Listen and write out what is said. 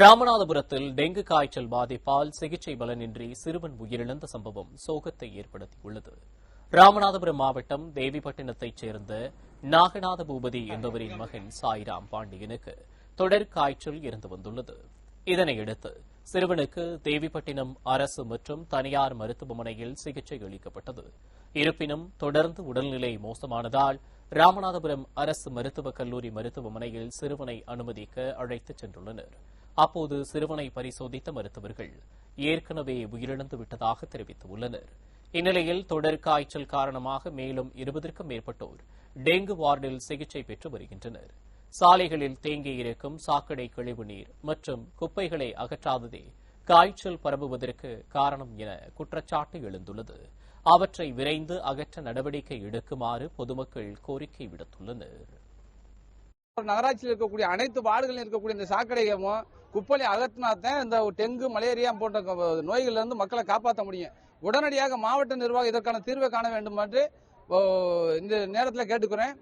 ராமநாதபுரத்தில் டெங்கு காய்ச்சல் பாதிப்பால் சிகிச்சை பலனின்றி சிறுவன் உயிரிழந்த சம்பவம் சோகத்தை ஏற்படுத்தியுள்ளது. ராமநாதபுரம் மாவட்டம் தேவிப்பட்டினத்தைச் சேர்ந்த நாகநாத பூபதி என்பவரின் மகன் சாய்ராம் பாண்டியனுக்கு தொடர் காய்ச்சல் இருந்து வந்துள்ளது. இதனையடுத்து சிறுவனுக்கு தேவிப்பட்டினம் அரசு மற்றும் தனியார் மருத்துவமனையில் சிகிச்சை அளிக்கப்பட்டது. இருப்பினும் தொடர்ந்து உடல்நிலை மோசமானதால் ராமநாதபுரம் அரசு மருத்துவக் கல்லூரி மருத்துவமனையில் சிறுவனை அனுமதிக்க அழைத்துச் சென்றுள்ளனர். அப்போது சிறுவனை பரிசோதித்த மருத்துவர்கள் ஏற்கனவே உயிரிழந்து விட்டதாக தெரிவித்துள்ளனர். இந்நிலையில் தொடர் காய்ச்சல் காரணமாக மேலும் 20க்கும் மேற்பட்டோர் டெங்கு வார்டில் சிகிச்சை பெற்று வருகின்றனர். சாலைகளில் தேங்கியிருக்கும் சாக்கடை கழிவுநீர் மற்றும் குப்பைகளை அகற்றாததே காய்ச்சல் பரவுவதற்கு காரணம் என குற்றச்சாட்டு எழுந்துள்ளது. அவற்றை விரைந்து அகற்ற நடவடிக்கை எடுக்குமாறு பொதுமக்கள் கோரிக்கை விடுத்துள்ளனர். நகராட்சியில் இருக்கக்கூடிய அனைத்து வார்டுகளில் இருக்கக்கூடிய இந்த சாக்கடையும் குப்பையை அகற்றினாத்தான் இந்த டெங்கு, மலேரியா போன்ற நோய்கள் இருந்து மக்களை காப்பாற்ற முடியும். உடனடியாக மாவட்ட நிர்வாகம் இதற்கான தீர்வை காண வேண்டும் என்று இந்த நேரத்தில் கேட்டுக்கிறேன்.